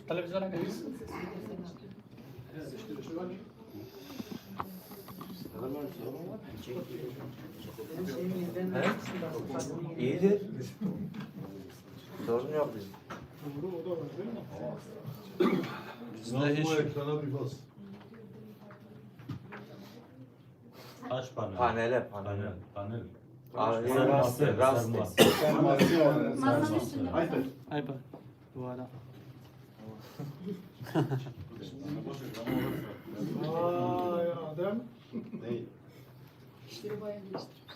Televizyona gel. İyidir. Sorun yok bizim. Bizde hiç... ekrana bir bas. Kaç panel? Panel. Panel. Rast. Masanın üstünde. Ayba. Duvara. Ay Adem. İşleri bayağı geliştirmiş.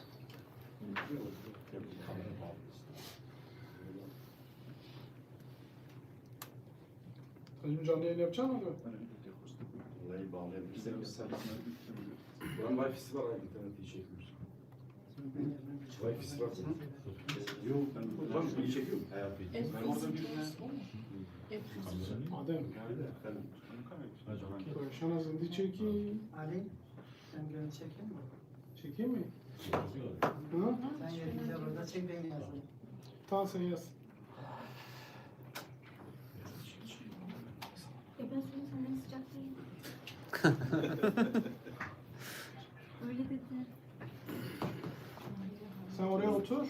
Senin canlı yayın yapacak mısın? Vallahi bağlayabilirsek biz sana. Buranın Wi-Fi'si var abi, interneti çekmiyor. Wi-Fi'si var. Yok, ben buradan iyi çekiyorum. Ben orada bir Adem. Şana zindi çekeyim. Ali, sen görüntü çekeyim mi? Çekeyim mi? Hı? Sen yerince burada çek, ben yazayım. Tamam sen yaz. Ben sonra senden sıcak değilim. Öyle dedi. Sen oraya otur.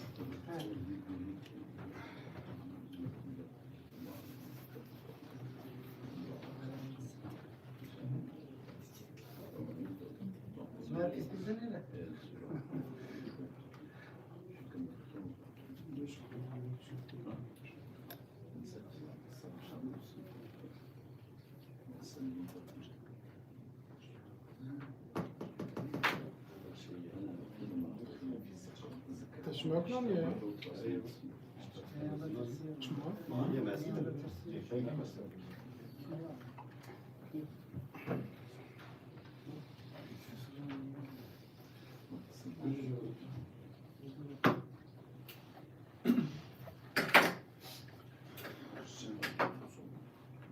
Merkez bizde nere? Taşıma yok lan ya. Çıma. yemez.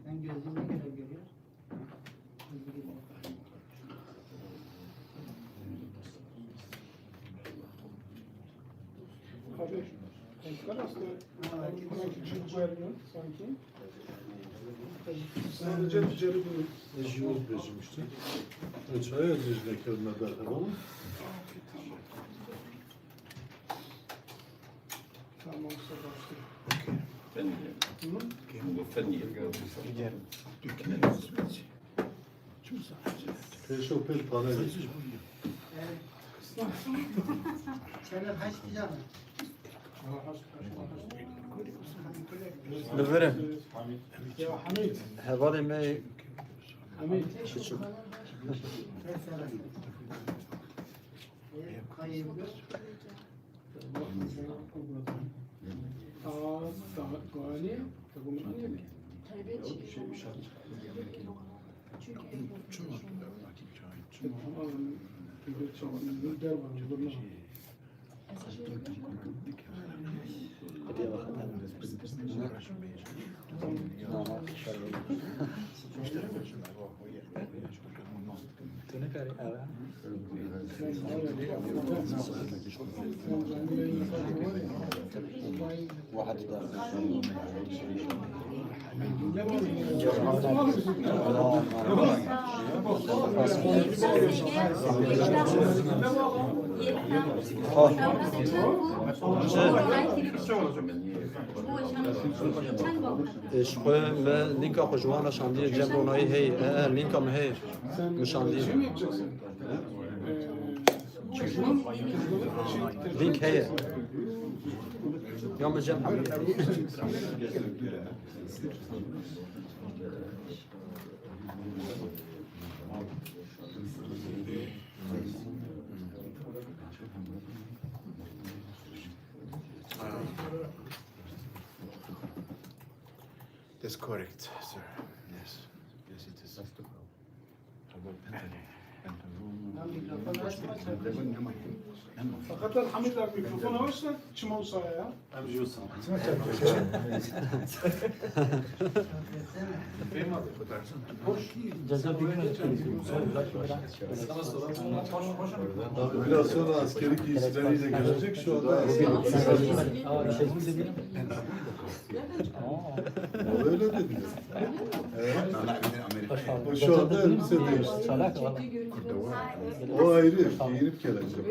Ben gözlüğüme göre görüyor. Abi. Ekler aslında. Küçük vermiyor sanki. Sadece ticari bunu. Живот bezmişti. Çaya düzde kırmada tamam mı? Tamam başlıyor. Peşopel panel. Senin kaç diyeceğim? Beberim. Ya Hamid. Hevali me Hamid. küçük. Hayır. Gani. Tabii mi? شخوی و لینکا خوشوان شاندی جنب اونایی هی لینکا مه هی مشاندی Şey mi yapacaksın? لینک هی یا مجم That's correct, sir. Yes. Yes, it is. Mikrofonu açma. Fakat Hamid abi mikrofonu açsa çim olsa ya. Biraz sonra askeri giysileriyle gelecek. Şu anda askeri ediyor. O şu anda elbise değişti. O ayrı, giyinip gelecek.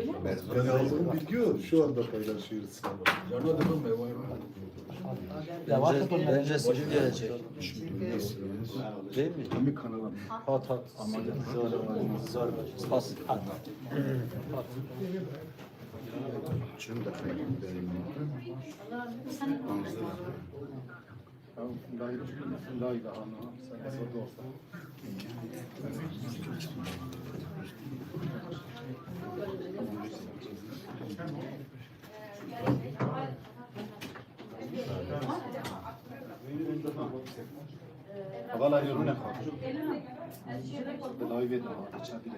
Ben aldığım bilgi o, şu anda paylaşıyoruz. Bence sicil gelecek. Değil mi? Hat hat. Zor. Pas. Hat. والله يرونا خاطر باللايف ده تشابي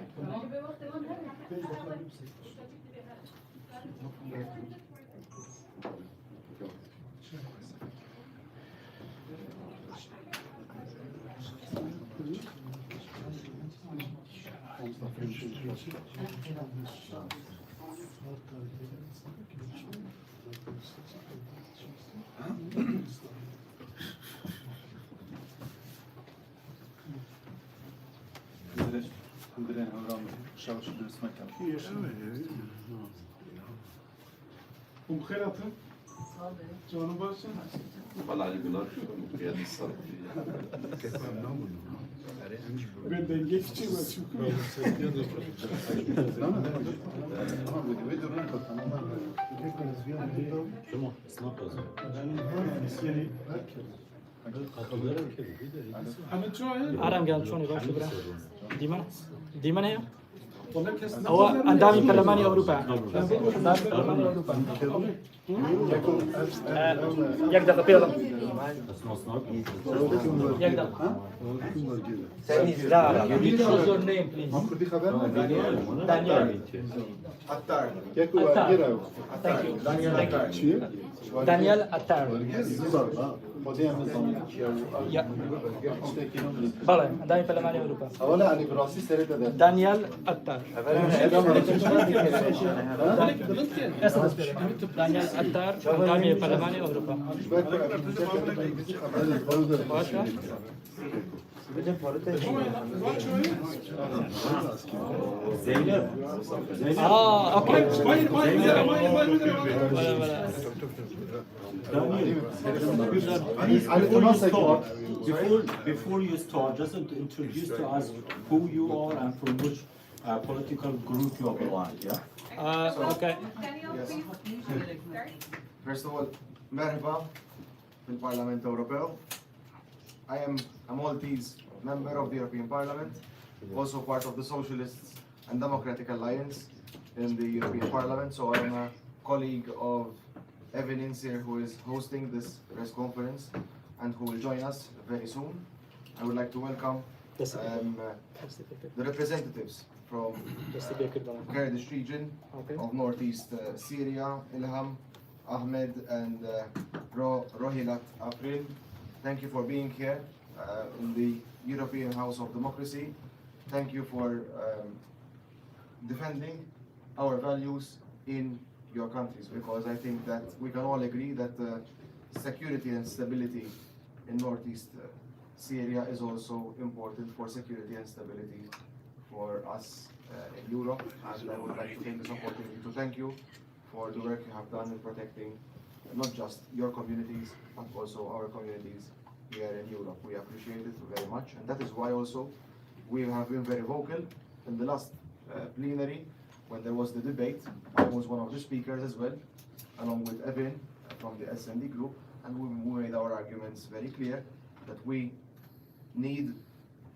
الحمد لله هنرام شاوش درس مكان بخير atın. Canı bassın. Ben denge geçeyim çünkü. Tamam, sınav yazıyor. Hani çoğu عرم قال شلون يبغى شكرا ديما ديما هي Onlar kesin. هو اندامي برلماني اوروبا اندامي برلماني اوروبا يقدر بيلا يقدر Sen izle you need to choose your name please Daniel ياكو Attar. غيره thank you thank شيء you Daniel Attar موديل نظام يا بلى اندامي برلماني اوروبا اولا يعني براسي سريت ده دانيال Attar دانيال Attar اندامي برلماني اوروبا باشا Zeynep. اوكي Hayır hayır. بلى بلى Before you start, just introduce to us who you are and from which political group you belong. Yeah. اوكي First of all, merhaba fil-Parlament Ewropew. I am a Maltese member of the European Parliament, also part of the Socialists and Democratic Alliance in the European Parliament. So I am a colleague of Evan Insir, who is hosting this press conference and who will join us very soon. I would like to welcome the representatives from Kurdish region of northeast Syria, Ilham, Ahmed and Rohilat April. Thank you for being here in the European House of Democracy. Thank you for defending our values in your countries, because I think that we can all agree that security and stability in northeast Syria is also important for security and stability for us in Europe. And I would like to take this opportunity to thank you for the work you have done in protecting not just your communities, but also our communities here in Europe. We appreciate it very much, and that is why also we have been very vocal in the last plenary when there was the debate. I was one of the speakers as well, along with Evan from the SND group, and we made our arguments very clear that we need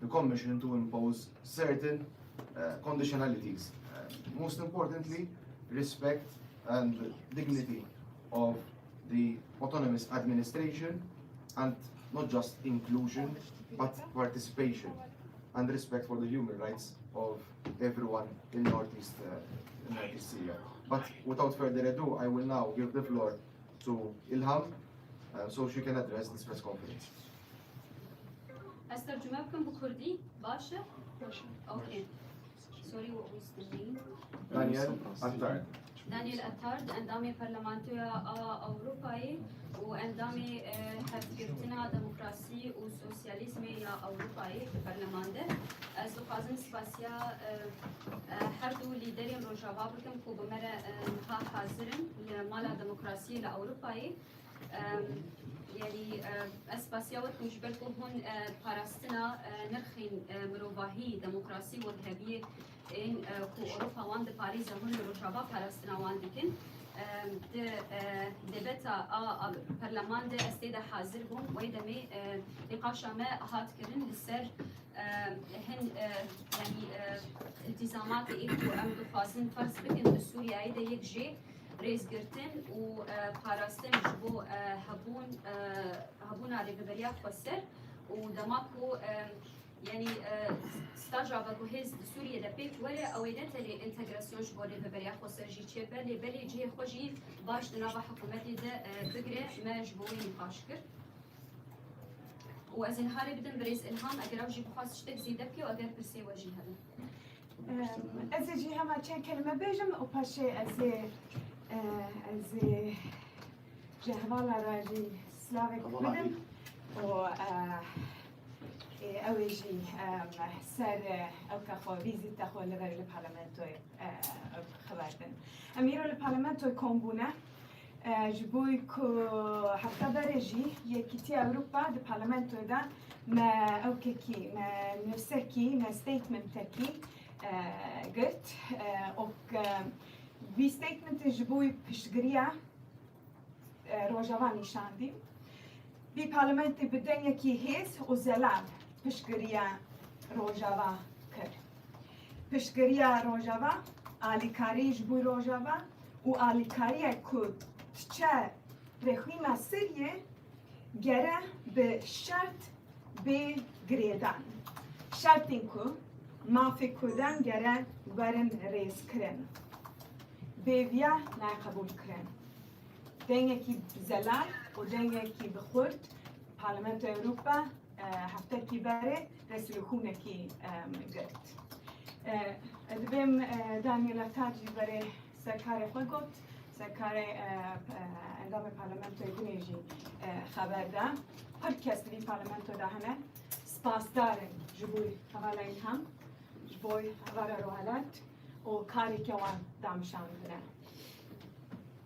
the Commission to impose certain conditionalities. Most importantly, respect and dignity of the autonomous administration, and not just inclusion, but participation and respect for the human rights of everyone in northeast Syria. But without further ado, I will now give the floor to Ilham so she can address this press conference. استرجمها لكم بكردي باشا؟ اوكي. Sorry, what was the name? Daniel Attar. دانيال أتارد اندامي برلمانتويا أوروباي واندامي هفكرتنا دموکراسی و سوسیالیسم یا اروپایی برلمان ده از خوازم سپاسیا هر دو لیدرین روجاوا بکم کو بمره ها حاضرن لمالا دموکراسی لاوروپایی يعني اسباسيا وتكون جبلكم هون باراستنا نرخين مروفاهي ديمقراطي وذهبيه ان كو اوروبا وان دي باريس هون روجافا باراستنا وان ديكن دبتا برلمان ده استيدا حاضر بوم ويدمي نقاشا ما هات كرن لسر هن يعني التزامات ايكو ام دخوازن فرض بكن بسوريا ايدا يك جي رئیس گرتن و پاراستن جبو هبون على ببريا خسر و دماكو يعني ستاجا بجهز سوريا دبيك ولا أوينات الانتجراسيون جبو على ببريا خسر جي تشي بلي جي خوجي باش دنابا حكومتي ده بقرة ما جبوي نقاشكر و از این حالی بدن بريز إلهام أجر أوجي بخواست شتك زيدة بكي و أجر برسي وجي هذا از جي هما چند كلمة بيجم و پاشي از جهوالا راجي سلاوك بدم و اويجي سر او كخو فيزيت تخو لغير البرلمانتو خبرتن اميرو البرلمانتو كومبونا جبوي كو حتى برجي يكيتي اوروبا البرلمانتو دا ما اوكيكي ما نفسكي ما ستيتمنتكي قلت اوك وی ستیتمنت جبوی پشتگیری روجاوا نشاندیم. وی پارلمانت بدن یکی هست و زلال پشتگیری روجاوا کرد. پشتگیری روجاوا آلیکاری جبوی روجاوا و آلیکاری کود چه رخیم سریه گره به شرط به گریدان. شرط این کو مافی کودن گره ورن ریز کرن. بيبيا لا قبول كرن دنيكي بزلال ودنيكي بخورد برلمان أوروبا هفتكي باري رسلوخونكي قرد دبم دانيلا تاجي باري سركاري خلقوت سركاري اندام برلمان بنيجي خبر دا هر کس دی برلمان دا همه سپاس دارن جبوی حوالا این هم جبوی حوالا روحالات و کاری که وان دامشان بره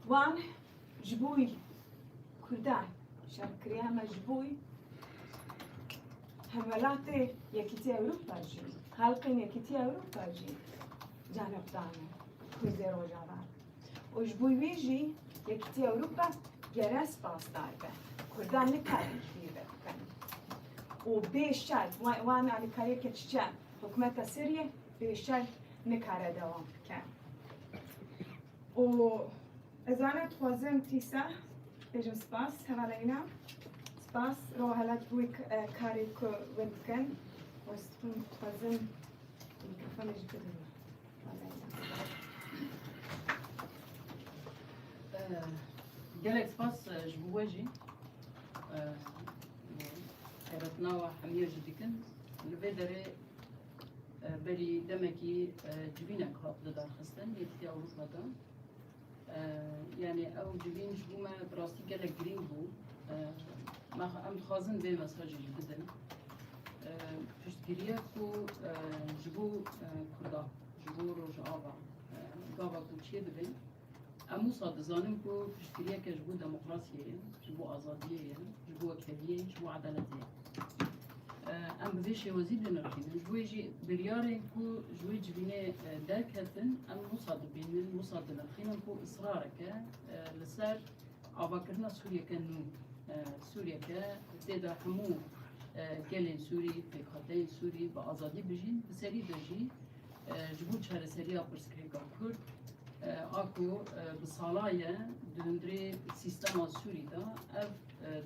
وان جبوی کردان شرکری همه جبوی حملات یکیتی اروپا جی حلقین یکیتی اروپا جی جانب دانه کرده روجاوا و جبوی ویجی یکیتی اروپا گرس باز دار به کردان نکارش بیره بکن و بیشتر وان علی کاری که چه حکومت سریه بیشتر نکاره دوام کرد. و از آن توازم تیسا بجم سپاس حوالا اینا سپاس رو حالت بوی کاری که وندکن و استون توازم میکروفونش بدون جالك سباس جبواجي خيرتنا وحمير جديكن البدري بری دمکی جبینک هات دادن خستن یکی اروپا دا یعنی او جبین جبو ما براستی گلک گرین بو ما ام خازن به مساجی بدن پشتگیریه کو جبو کردا جبو روش آوا گاوا کوچیه دبین امو صاد زانم کو پشتگیریه که جبو دموکراسیه جبو آزادیه جبو اکتیه جبو عدالتیه ام بویش وزید نرخیدن جویجی بریاره کو جوی جبینه درک هستن ام مصاد بینن مصاد نرخیدن کو اصرار که لسر آباکرنا سوریه که نو سوریه که دیدا همو گلین سوری فکرهای سوری با آزادی بجین بسری دجی جبو چهار سریا پرسکریکا کرد آکو بسالایه دندری سیستم سوری دا اف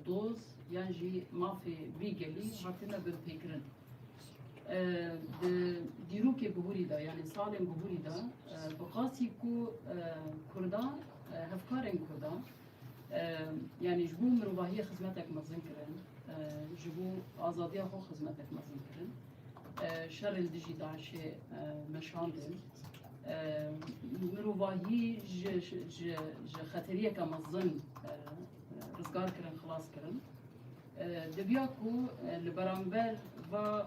دوز یعنی مافی ویگلی هاتینا بر پیکرن دیرو که بهوری دا یعنی سالم بهوری دا بقاسی کو کردان هفکارن کردان یعنی جبو مروباهی خدمتک مزن کرن جبو آزادی خو خدمتک مزن کرن شر الدجی داعش مشاندن مروباهی ج خطریه که مزن رزگار کرن خلاص کرن دبیا کو لبرانبر و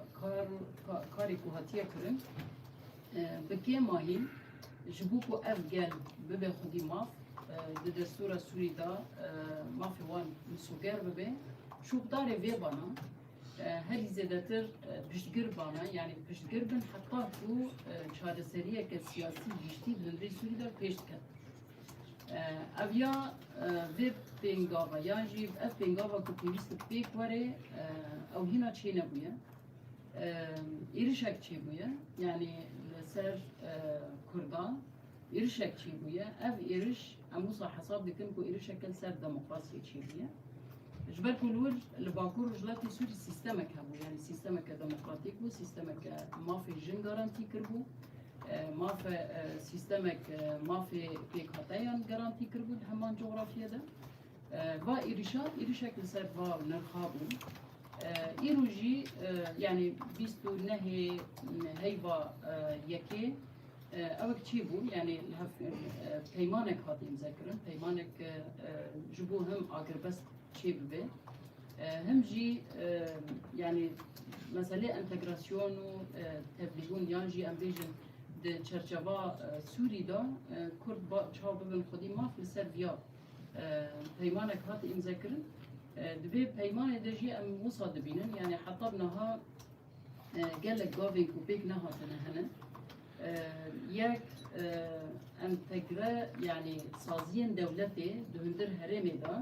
کاری کو هاتیه کرن بکی ماهی جبو کو اف گل ببه خودی ماف د دستور سوری دا مافی وان مسوگر ببه شوف داره وی بانا هلی زیادتر پشتگر بانا یعنی پشتگر بن حتی کو چارەسەریە که سیاسی گشتی دنری سوری دا پیشت کرد اویا وی پینگاوا یا جی اف پینگاوا کو پیوست پیک وره او هینا چی نبویه ایرشک چی بویه یعنی لسر کردان ایرشک چی بویه اف ایرش اموسا حساب دکن کو ایرشکل سر دموکراسی چی بویه جبر كلور لباكور جلاتي سوري سيستمك هبو يعني سيستمك ديمقراطيك بو سيستمك ما في جن جارانتي كربو ما في سيستمك ما في بيك هاتيان جارانتي كربو همان جغرافيا ده با إيرشاك لسر با نرخابو إيروجي يعني بيستو نهي هيبا يكي اوك چی بو یعنی پیمانک هاتیم ذکرن پیمانک جبو هم آگربست چی ببه هم جی یعنی مسئله انتگراسیون و تبلیغون یان جی ام بیجن ده چرچوا سوری دا کرد با چاو ببن خودی ماف لسر ویا پیمانک هاتیم ذکرن دبی پیمان ده جی ام مصاد بینن یعنی حتی بنها گلک گاوین کو بیک نهاتنه هنه یک انتگره یعنی سازین دولتی دهندر هرمی دا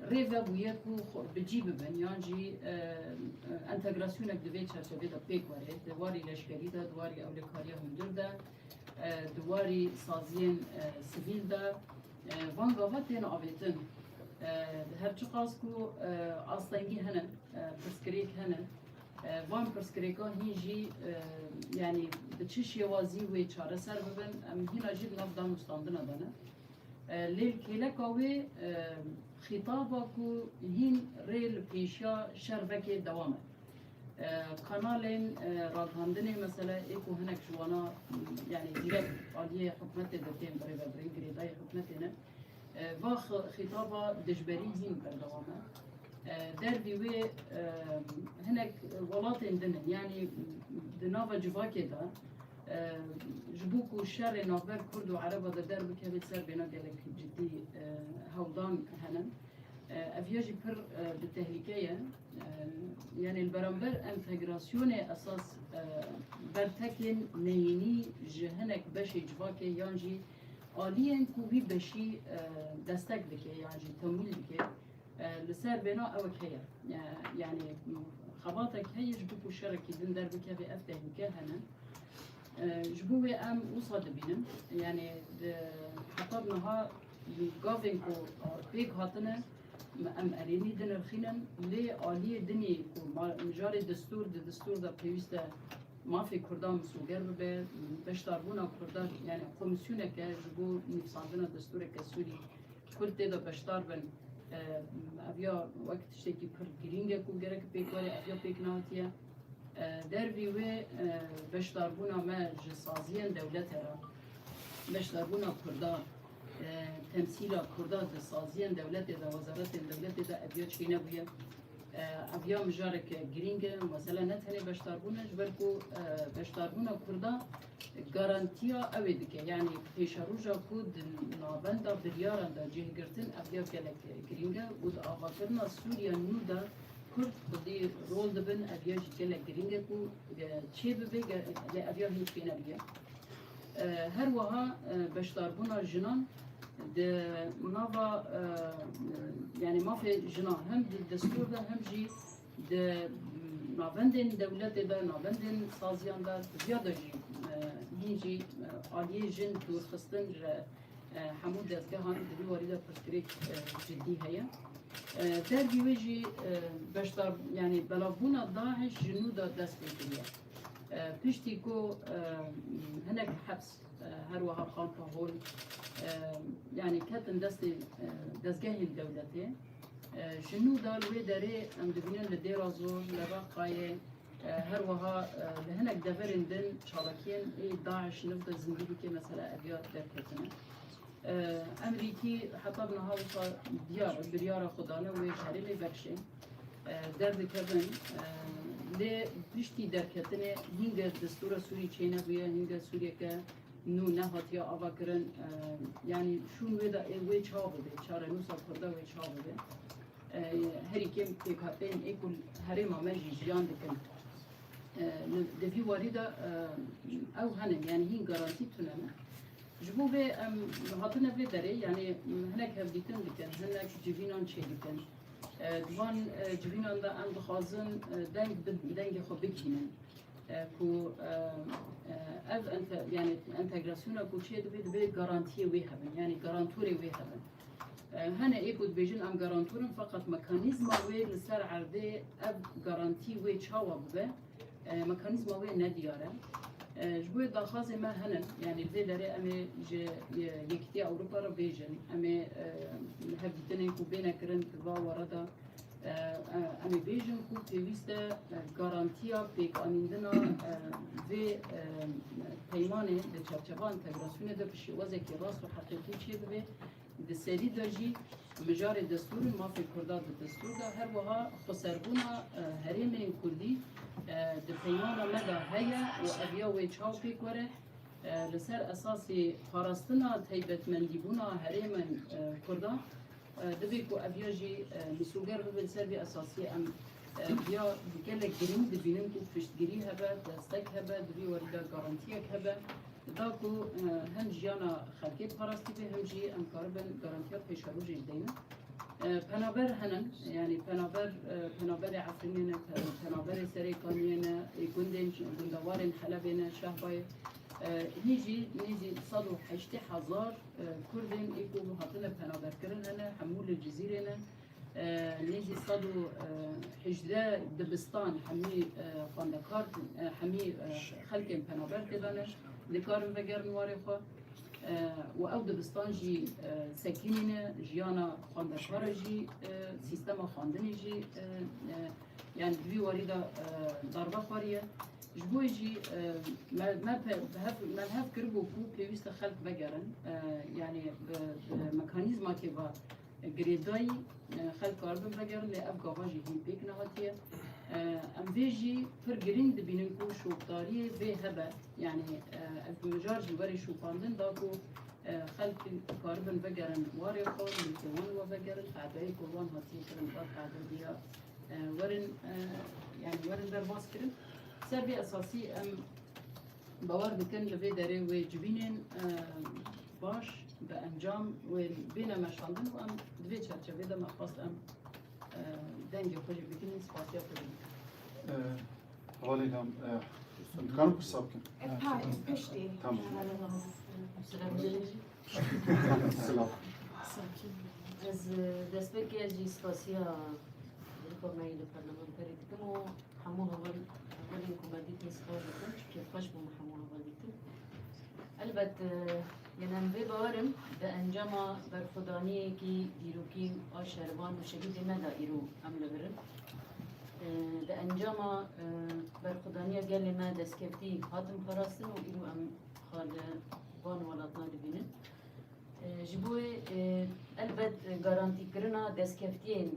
ریوه بوید کو بجی ببن یان جی انتگراسیونک دوی چرچوه دا پیک وره دواری لشکری دا دواری اولکاری هندر دا دواری سازین سیویل دا وانگاوه تین آویتن هرچی قاس کو آستنگی هنن پرسکریک هنن وان پرسکریکا هینجی یعنی بچش یوازی و چاره سر ببن هینا جید نفدان مستاندنا دانه لیل کلکاوی خطابا کو هین ریل پیشیا شربک دوامه kanalên radhandinê mesela êko hinek ji wana yani direkt aliyê hikûmetê de tên birêvebirîn girêdayê hikûmetê ne va xîtaba dijberî hîn berdewame dervî wê hinek welatên din yani di nava civakê de ji bo ku şerê navber Kurd û Ereba de derbikeve ser bêhna gelek ciddî hewdan henin ev ya jî pir di tehlikeye yani li beramber entegrasyonê esas bertekên neyînî ji hinek beşê civakê yan jî aliyên ku wî beşî destek dike yan jî temwîl dike li ser bêhna ewek heye yani xebatek heye ji bo ku şerekî din derbikeve ev tehlike hene ji bo wê em wisa dibînin yani heta niha gavên ku pêk hatine ام ارینی دنر خینن لی آلی دنی کو مجاری دستور دا پیوسته مافی کردان مسوگر ببه بشتاربونا کردان یعنی کمیسیونه که جبو نفساندن دستور که سوری کل تیدا بشتار بن اویا وقت شکی پر گرینگه کو گره که پیکواری اویا پیک نهاتیه در بیوه بشتاربونا ما جسازین دولت را بشتاربونا کردان تمثیل کردان سازیان دولت دا وزارت دولت دا ابیا چی نبویه ابیا مجارک گرینگه مثلا نتنی بشتاربونه جبر کو بشتاربونه کردان گارانتیا اوید که یعنی پیشروجا کود نابندا بریاران دا جه گرتن ابیا گلک گرینگه و دا آقا کرنا سوریا نو دا کرد خودی رول دبن ابیا گلک گرینگه کو چی ببه ابیا هیچ بین ابیا هر وها بشتاربونه جنان de nava yani mafya jinan hem de desturda hem jî de navendên devletê de navendên saziyan de ziyade jî hîn jî aliyê jin dûrxistin ji hemû dezgehan di vî warî de pirsgirêk ciddî heye dervî wê jî beşdar yani belavbûna Daeş ji nû da dest pê kiriye piştî ku hinek hebs her wiha xalqa hol yani ketin destgehên devletê ji nû da li wê derê em dibînin li dêra zor li Raqayê her wiha li hinek deverên din çalakiyên Daeş niv da zindî bike mesela eviya derketine Emerîkî heta niha wisa diyar biryara xwe dane wê herêlê bexşê derdikevin lê piştî derketinê hînge destûra Sûrî çêne bûye hînge Sûriyeke nû nehatiye ava kirin yani şûn wê de wê çav bibe çarenûsa Kurda wê çav bibe herî kêm PKK'yên êkul herêma me jî jiyan dikin li vî warî de ew henin yani hîn garantî tune me ji bo vê em hatine vê derê yani hinek hevdîtin dikin hinek civînan çê dikin Divan civînan da em dixwazin dengê xwe bikînin ku ev yani entegrasyona ku çê dibe garantiyê wê hebin yani garantûrê wê hebin hene êku dibêjin em garantorin feqet mekanîzma wê li ser erdê ev garantî wê çawa bibe mekanîzma wê nediyar e ji bo daxwazê me henin yani vê derê em ê ji Yekîtiya Ewropa re bêjin em ê hevdîtinên ku bêne kirin di va wara da em ê bêjin ku pêwîst e garantiya pêkanîndina vê peymanê di çerçeva entegrasyonê de bi şêwazekî rast û heqîqî çê dibe di serî de jî mijarê destûrên mafê Kurda di destûr da her wiha xweserbûna herêmên Kurdî di peymana me de heye û eviya wê çaw pêk were li ser esasê parastina taybetmendîbûna herêmên Kurda dibe ku eviya jî misûlger bibe li ser vê esasî em ya gelek girîng dibînin ku piştgirî hebe destek hebe di vî warî de garantiyek hebe da ku hem jiyana xelkê parastî be hem jî em karibin garantiya pêşerûjê deynin penaber henin yani penaberê Efrînê ne penaberê Serêkaniyê ne gundên gundewarên Helebê ne Şehbayê nîjî 180,000 Kurdên êku hatine penaberkirin hene hemû li Cizîrê ne nêjî 118 dibistan hemî xwendekar hemî xelkên penaber têdane dikarin vegerin warê xwe و ew dibistan jî sekînîne jiyana xwendekara jî sîstema xwendinê jî yani di vî warî de darbe xwariye ji bo jî me hev kiribû ku pêwîst e xelk vegerin yani mekanîzmakê ve girêdayî xelk karibin vegerin lê ev gava jî hîn pêk nehatiye em vê jî pir girîng dibînin ku şopdariyê vê hebe yani ev mijar jî werî şopandin da ku xelk karibin vegerin warê xwe milkê wan we vegerin qedeyê ku wan hatiye kirin da qedediya werin yani werin derbas kirin ser vê esasî em bawer dikin li vê derê wê civînên baş bi encam wê bêne meşandin û em di vê çerçevê de me xwast em dengê xwe jî bikinin spasiya xwe jî حوالی هم امکان حساب کن پشتی تمام سلام از دست به که جی سپاسیا رکومایی لپارلمانتری دیدم و همه اولین کمدیت نسخه دیدم که خوش بوم همه اول دیدم البته یعنی به باورم به انجام برخودانی که دیروکی آشربان و شهید مدا ایرو عمل برم به انجام برخودانی گل ما دستکفتی هاتم پراستن و ایرو ام خال بان ولاتنا دبینن جبوی البته گارانتی کرنا دستکفتین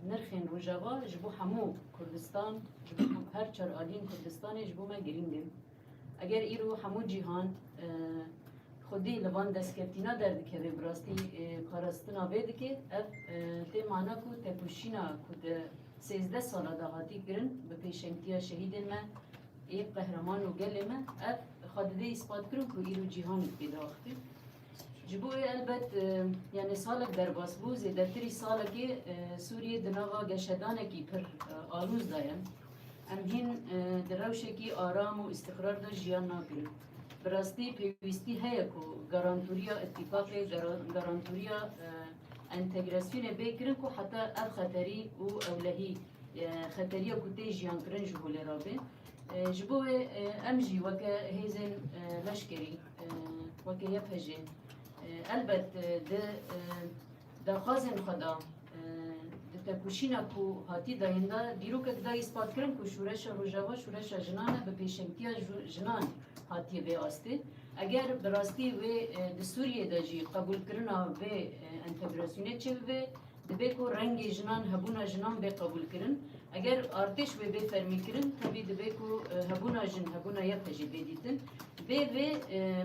نرخین روجاوا جبو همو کردستان جبو هر چهار آلین کردستان جبو ما گرینگم اگر ایرو همو جهان خودی لبان دستکفتینا درد که به براستی پاراستنا بده که اف تی معنا کو تپوشینا کو 13 سال دهاتی کرن به پیشنگتیا شهیدن ما ای قهرمان و گل ما اف خودی اثبات کرن کو ایرو جهان پیدا اختی جبوی البته یعنی سالک در باس بو زیادتری سالکی سوریه دنوا گشتانه کی پر آلوز دایم ام هین دروشه کی آرام و استقرار دا جیان ناکرد براستی پیوستی هیا کو گارانتوریا اتفاق گارانتوریا انتگراسیون بکرن کو حتی اب خطری و اولهی خطریه کو تی جیان کرن جبولی رابه جبوی ام جی وکه هیزن لشکری وکه یپجه البته دخوازن خدا تکوشینا کو هاتی داینده دیرو که دا اثبات کرن کو شورش روجاوا شورش جنان به پیشنگتیا جنان هاتی به آسته اگر براستی و د سوریه دجی قبول کرنا و انتگراسیون چه و دبه کو رنگ جنان هبونا جنان به قبول کرن اگر ارتش به بفرمی کرن تبی دبی کو هبونا جن هبونا یپجی بدیتن به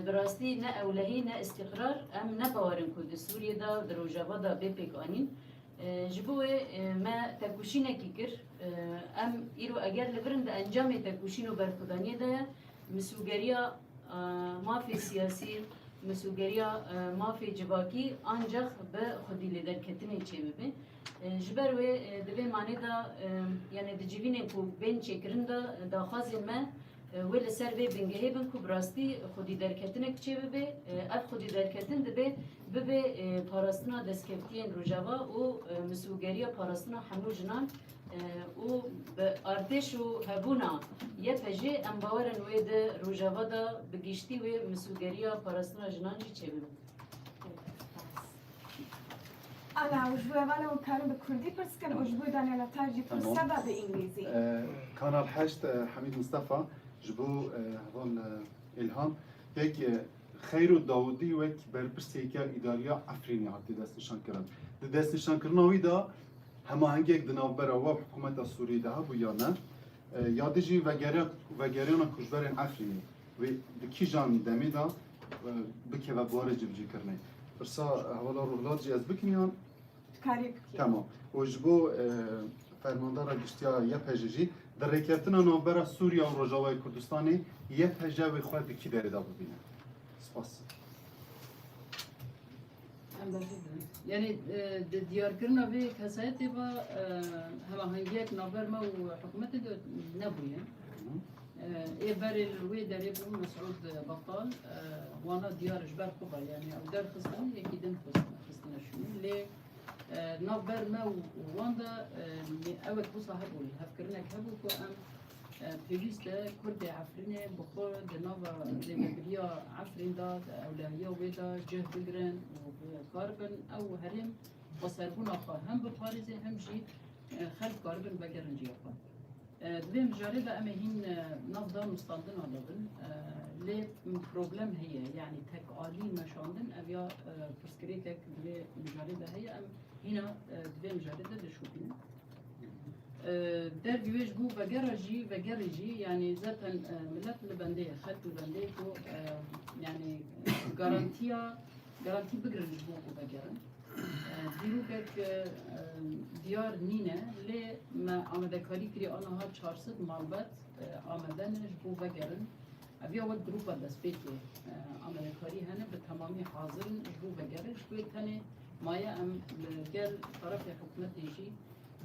براستی نه اولهی نه استقرار ام نه باورن کو د سوریه دا دروجاوا دا به پیکانین جبوه ما تکوشینه کی کر ام ایرو اگر لبرن د انجام تکوشینو برخدانی ده مسئولیت مافی سیاسی مسئولیت مافی جواکی آنجا به خودی لیدر کتنی چه ببین جبر و دبی معنی دا یعنی دجیبینه کو بین چکرن دا داخازی ما ولی سر به بنگهی بن کو براستی خودی درکتنه چه ببی اف خودی درکتن دبی ببی پاراستنا دستکفتین روجاوا و مسئولیت پاراستنا همو جنان و ارتش و هبونا یه پجه ام باورن و ده روجاوا دا بگیشتی و مسئولیت پاراستنا جنان چی چه ببی أنا وجبوا أنا وكانوا بكردي بس كان وجبوا دانيلا تاجي بسبب بإنجليزي. كانال 8 حميد مصطفى جبو هون إلهام هيك خير الداودي وك بربرسيكا إداريا عفريني عبد دست نشان كرن. دست نشان كرنا ويدا هما هنگيك دنابرا و حكومة السوري ده بيانا يادجي وگريانا كجبرين عفريني و دكي جان دمي دا بكي و بوارج بجي كرني. برسا هوالا روحلات جي از بكنيان تمام وجبو فرماندار گشتیا یه پژجی در رکرتنا نامبر سوریا و رجاوای کردستانی یه پژه و خود کی داره دا ببینه سپاس يعني ديار كرنا في كساتي با هما هنجيك نابر ما وحكومتي نبويا ايه بار الوي داري بو مسعود بطال وانا ديار جبار قبل يعني او دار خصني اكيد خصنا شنو ليه نابر ما واندا اول بو صاحبو هفكرنا كهبو كو ام بيليستا كرد عفرينه بخور دنابا لمبريا عفرين داد اولهيا ويدا جه بقرن وكاربن او هرم وصربون اخا هم بباريزي هم جي خلف كاربن بقرن جيابا دویم جالبه اما هین نفدا مستندن آدابن لی پروبلم هیه یعنی تک عالی مشاندن اویا پرسکری تک جالبه هیه ام هینا دویم جالبه دشوبین در دیوش بو وگرجی یعنی ذاتا ملت لبنده خلق لبنده کو یعنی گارانتی بگرنج بو وگرن دیروکک دیار نینه لی ما آمده کاری کری آنها 400 مالبت آمدنش بو بگرن اویا وقت گروپا دست پیکی آمده کاری هنه به تمامی حاضرن بو بگرن شوی تنه مایه ام گل طرف حکومت دیشی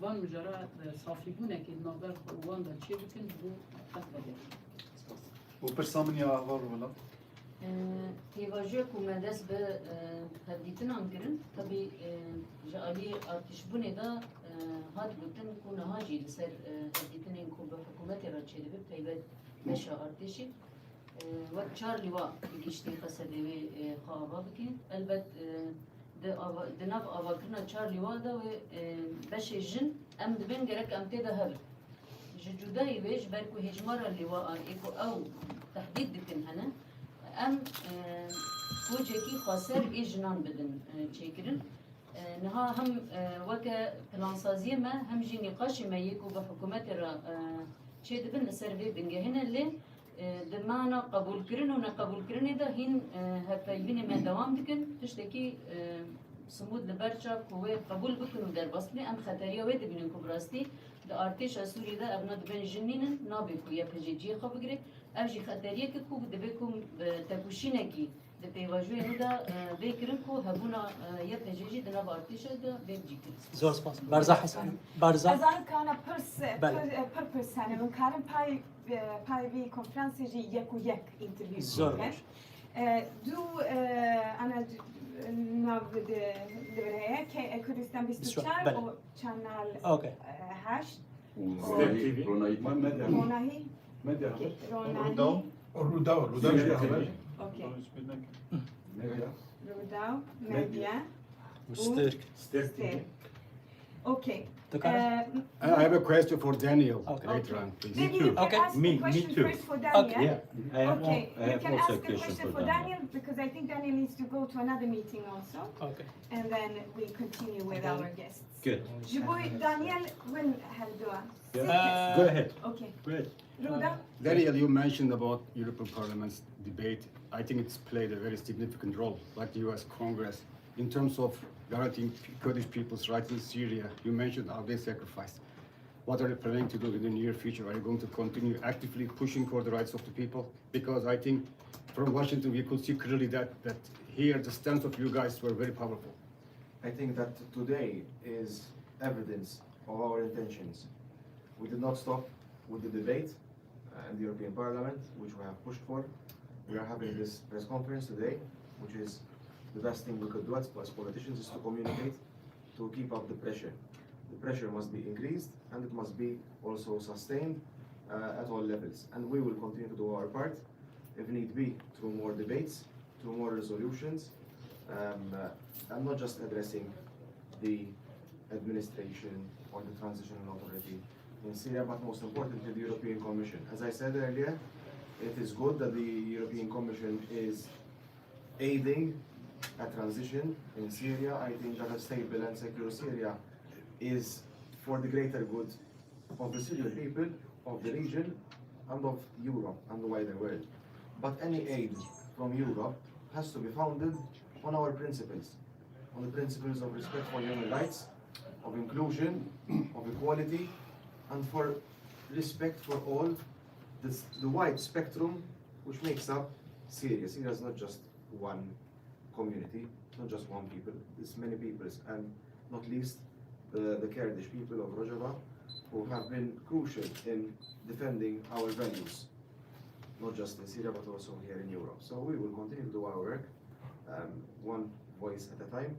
وان مجرد صافی بونه که نظر وان دا چی بکن بو خط بگرن و پرسامن یا احوال ولا تیواژه کومه دست به هدیتن آنکرن تبی جالی آتش بونه دا هاد بودن کنه هاجی لسر هدیتن این کو به حکومت را چه دبی پیوند مشا آتشی وقت چار لیوا گیشتی قصدی و خوابا بکن البته دناب آواکرنا چار لیوا دا و بش جن ام دبن گرک ام تیدا هر جدایی ویش برکو هجمار لیوا ایکو او تحدید دکن هنه ام کوچکی خاصر ایجنان بدن چیکرن نها هم وک پلانسازی ما هم جی نقاش ما یکو به حکومت را چه دبن سر به بنگهنه لی دمانا قبول کرن و نقبول کرن دا هین هفایبین ما دوام دکن تشتکی سمود لبرچا کوه قبول بکن و در بسلی ام خطریه وید بینن کبراستی دا ارتش سوری دا ابنا دبن جنینن نابی کویا پجیجی خواب بگره اوجی خطریه که کو دبی کم تکوشینه کی د پیواژوی نو دا بیکرن کو هبونا یا پجیجی دنا ارتش دا بیجی کرد زور سپاس برزا حسن برزا أظن كان پرس سنة من كارم باي في كونفرنس جي يك ويك انترفيو زور دو أنا ناف دبرهاية كردستان 24 و چانال 8 روناهي روداو اوكي روداو ميديا ستيرك اوكي I have a question for Daniel Okay. later on, please. Maybe you can ask the question first for Daniel. Yeah, I have, Okay, I you have can also ask a the question question for for Daniel. Daniel because I think Daniel needs to go to another meeting also. Okay. And then we continue with our guests. Good. جبوي دانيال وين هالدوا؟ Go ahead. Okay. Go ahead. Ruda? Daniel, you mentioned about European Parliament's debate. I think it's played a very significant role, like the US Congress, in terms of guaranteeing Kurdish people's rights in Syria. You mentioned how they sacrificed. What are they planning to do in the near future? Are you going to continue actively pushing for the rights of the people? Because I think from Washington we could see clearly that here the stance of you guys were very powerful. I think that today is evidence of our intentions. We did not stop with the debate in the European Parliament, which we have pushed for. We are having this press conference today, which is the best thing we could do as politicians, is to communicate, to keep up the pressure. The pressure must be increased and it must be also sustained at all levels. And we will continue to do our part, if need be, through more debates, through more resolutions. I'm not just addressing the administration or the transitional authority in Syria, but most importantly, the European Commission. As I said earlier, it is good that the European Commission is aiding a transition in Syria. I think that a stable and secure Syria is for the greater good of the Syrian people, of the region, and of Europe and the wider world. But any aid from Europe has to be founded on our principles, on the principles of respect for human rights, of inclusion, of equality, and for respect for all the wide spectrum which makes up Syria. Syria is not just one community, it's not just one people, it's many peoples, and not least the Kurdish people of Rojava, who have been crucial in defending our values, not just in Syria but also here in Europe. So we will continue to do our work, one voice at a time,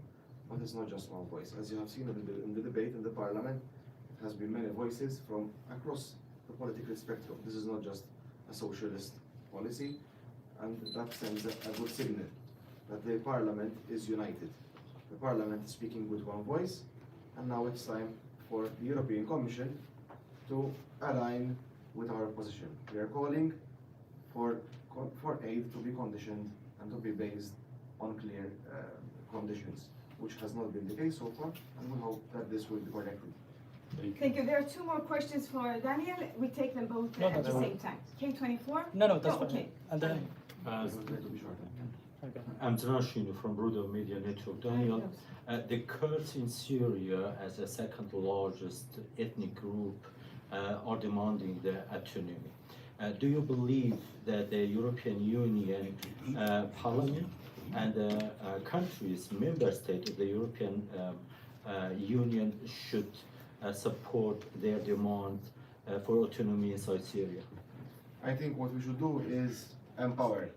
but it's not just one voice. As you have seen in the debate in the Parliament, it has been many voices from across the political spectrum. This is not just a socialist policy, and that sends a good signal that the Parliament is united. The Parliament is speaking with one voice, and now it's time for the European Commission to align with our position. We are calling for aid to be conditioned and to be based on clear conditions, which has not been the case so far, and we hope that this will be corrected. Thank you. There are two more questions for Daniel. We take them both at the same time. K24? No, that's fine. Okay. And then, I'm Zanashino from Rudo Media Network. Daniel, the Kurds in Syria, as a second largest ethnic group, are demanding their autonomy. Do you believe that the European Union Parliament and the countries, member states of the European Union should support their demand for autonomy inside Syria? I think what we should do is empower.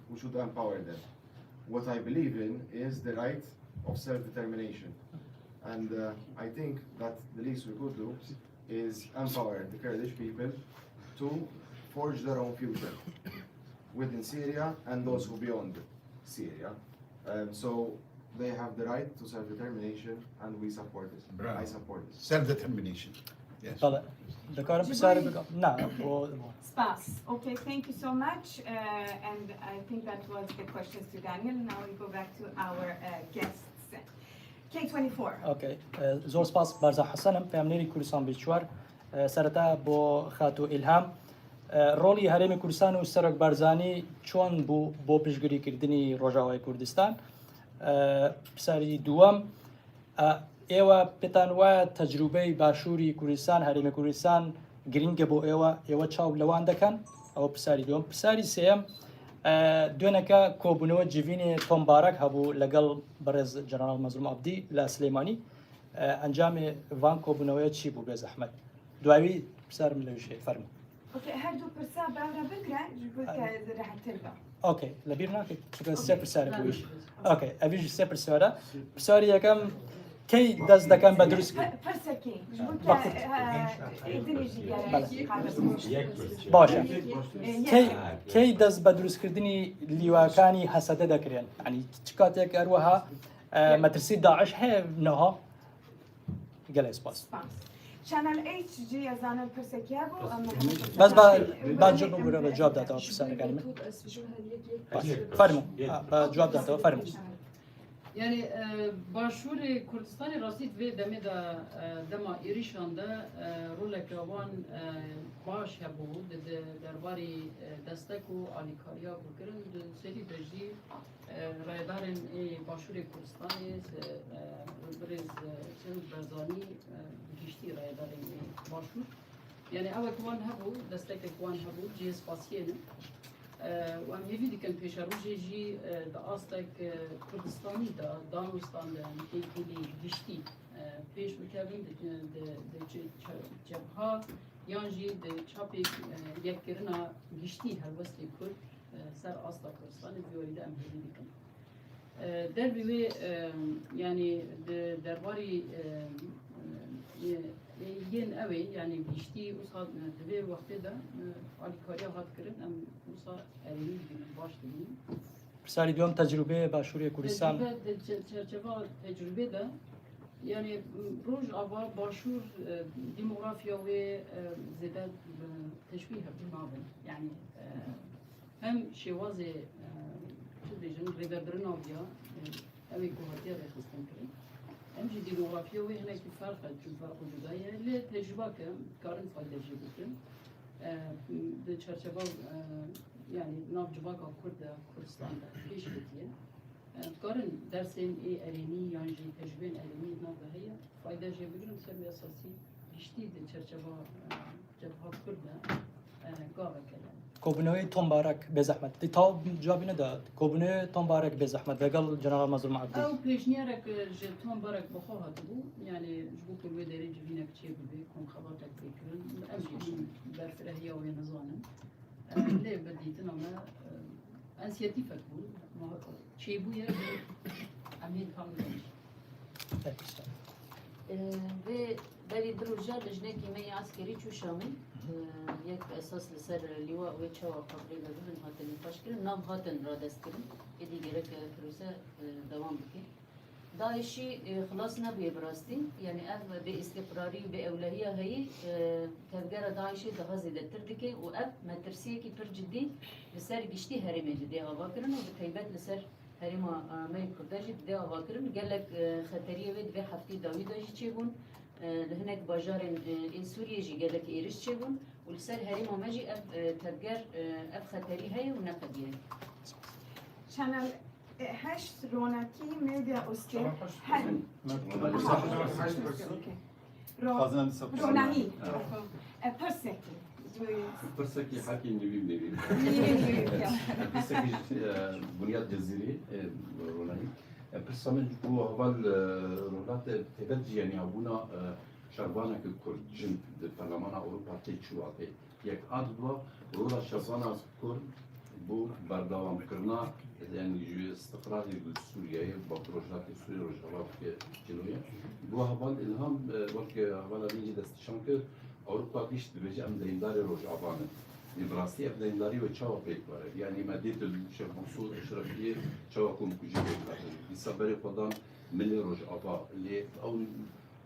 We should empower them. What I believe in is the right of self-determination. And I think that the least we could do is empower the Kurdish people to forge their own future within Syria and also beyond Syria. So they have the right to self-determination and we support it. I support it. Self-determination. Yes. طلع ذكر بسارة بقى نعم Spas. Okay, thank you so much. And I think that was the questions to Daniel. Now we go back to our guests. K24. اوكي زور سپاس بارزا حسنم فامنيري كردستان بيشوار سرتا بو خاتو الهام رولي هرم كردستان و سرک بارزانی چون بو پشگری کردنی روجاوای کردستان پسری دوام ایوا پتانوا تجربه باشوری کردستان هرم کردستان گرینگ بو ایوا چاو لوان دکن او پسری دوام پسری سیم دونکا کوبنو جوین توم بارک هبو لگل برز جنرال مظلوم عبدی لا سليماني انجام وان کوبنوی چی بو به زحمت دواوی بسر ملوشي فرم اوكي هادو برسا بعنا بكره جبت راح تربى اوكي لبيرنا كي سيبر ساري بويش اوكي ابي سيبر سارا بسوريا كم كي دز دكان بدرس برسكي جبت باشا كي دز بدرس كردني ليواكاني حسد دكرين يعني تشكاتك اروها مدرسه داعش هي نها گله اسپاس چنل ایچ جی از آن پرسکیه بو بس با جواب بوده جواب داده پسر کلمه فرمو با جواب داده فرمو Yani başvuru Kürdistan'ı rasit ve deme de dema İrişan'da roleke van baş hebu de derbari destek u alikariya bukirin de seri deji raydarın başvuru Kürdistan'ı biraz çevik berzani gişti raydarın başvur. Yani evvel kuvan hebu destek kuvan hebu cihaz pasiyeni. و هم یه ویدی کن پیش رو جی داستک کردستانی دانستان کلی گشتی پیش بکردیم جبها یانجی چاپی یک کرنا گشتی هر وستی کرد سر آستا کردستان بیاری ده امهری دیکن در بیوی یعنی درباری ین اوی یعنی گشتی اصلا دوی وقتی ده آلیکاریا هات کردن ام اصلا ارینی بینم باش دیم. پسری دوم تجربه باشوری کردستان. تجربه ده یعنی روز آوا باشور دموغرافیا و زیاده تشبیه بمابن یعنی هم شواز چه دیجن ریدردرن آبیا اوی کوهاتی رخستن کرد. هم جدی دموغرافیا و هنر کی فرق جدایه لی تجربه که کارن فایده جدیدن به چرچبه یعنی ناف جواک کردستان ده پیش بتیه کارن درسین ارینی یعنی تجربه ارینی ناف هیا فایده جدیدن سر اساسی گشتی ده چرچبه جبهه کرده گاوه کردن کوبنوی تنبارک به زحمت تا جوابی نداد کوبنوی تنبارک به زحمت وقال جنرال مظلوم عبدی او پیشنیارک جتون بارک بخواهد بود یعنی جبو کلوی داری جوینک چه ببی کن خبرتک بکرن امجی برفرهی و نزانم لی بدیتن اما انسیاتیفک بود چه بویه امید کاملش ve beri druja lejne kime askeri çu şamil یک اساس لسر لیوا و چوا قبلی بودن هاتن نقاش کردن نام هاتن را دست کردن ایدی گره که پروسه دوام بکن داعشی خلاص نبیه براستی یعنی اف به استقراری و به اولویه هایی تفگر داعشی ده زیاده تر دکه و اف مترسیه کی پر جدی لسر گشتی هرمه جدی آوا کردن و به تایبت لسر هرما می کرداجی ده آوا کردن گلک خطریه و به هفته داوی داجی چی بون لهناك باجار سوريا جي قال لك إيرش تشيبون ولسال هريم وماجي أب تبقر أب خطري هاي ونقديه. شانل هشت روناكي ميديا أوستي روناهي برسكي برسكي حكي نبي برسكي بنياد جزيري روناهي برسامن بو اول رولات تبدي يعني ابونا شربانا كرد جن البرلمان اوروبا تيشواتي يك ادوا رولا شربانا كرد بو بردوام كرنا يعني استقرار سوريا ببروجات سوريا وجواب كيلويا بو هبال الهام وقت هبال بيجي دستشانك اوروبا ديش بيجي ام دينداري روجابانه براستی افداینداری و چاوا پیک وارد یعنی مدیت شیخ منصور اشرفیه چاوا کم کجی پیک وارد بیسابری خودان ملی روش آبا لی اون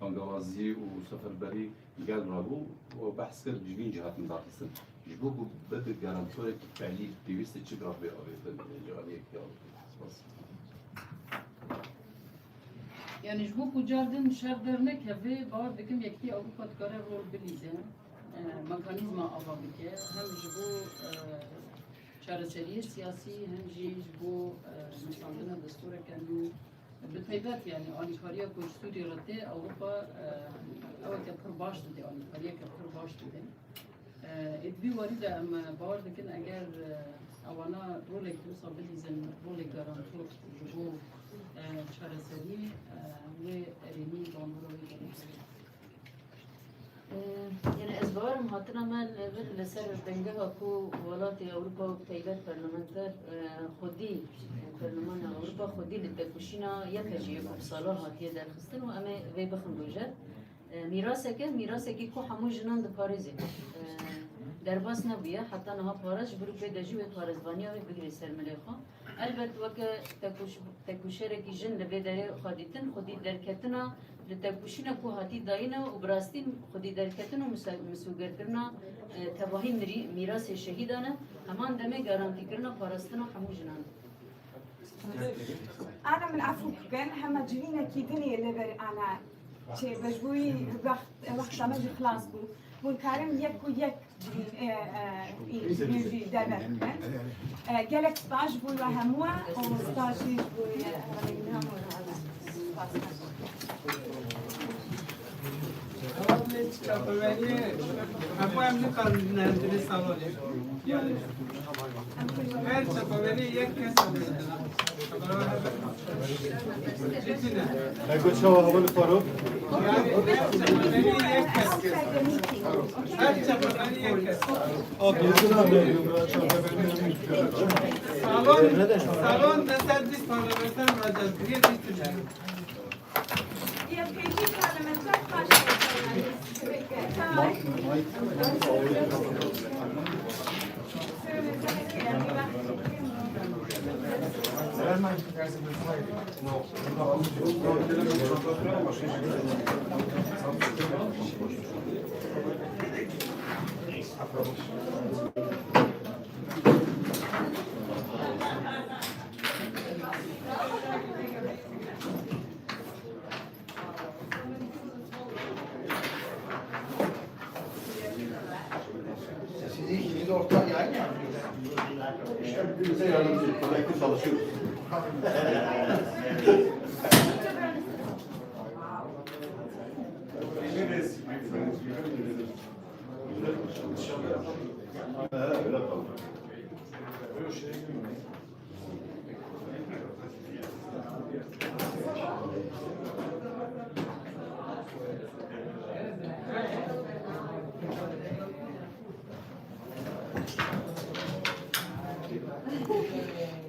انگوازی و سفربری گل رابو و بحث کرد جوین جهات مدارسن جبو بد گارانتوره که فعلی دیویست چی برای آویدن جوالی اکیال yani bu kucardın şerderne keve bağır dikim yekti avukat kare rol bilize mekanizma avabike hem bu çareseriye siyasi hem bu insanların desturu kendi بتایبەت yani alikariya koşturi rate Avrupa evet yapır baştı de alikariya yapır baştı de etbi vali de ama bağır dikin eğer avana rolek olsa bilizin rolek garantur bu çareseri ve erini donduruyor يعني أسبوعهم هاتنا من لسر دنجها كو ولات أوروبا وتايبات برلمانتر خدي برلمان أوروبا خدي للتكوشينا يكجي بصلاة هاتية در خستن وأما في بخن بوجد ميراثك كو حمو جنان د باريزي درباس نبيه حتى نها بارج برو في دجي باريزبانيا بيجري سر مليخا البت وك تكوشرك جن لبدره خديتن خدي دركتنا لتکوشینا کو هاتی داینا و براستین خودی درکتن و مسوگر کرنا تواهی میراث شهیدانه همان دمه گارانتی کرنا پاراستنا همو جنان. أنا من عفوك كان هم جرينا كي دنيا اللي بري أنا شيء بجوي وقت ما جي خلاص بو والكارم يك ويك يجي دابا كان قالك ستاج بو وهموا وستاج بو نقول شو هو الفاروق سالن مثل 20 پارلمانتر مجاز يا بيجي parlementer Siz ikiniz ortak yayın yapıyorsunuz. İşte birbirimize yardımcı, kolektif çalışıyoruz.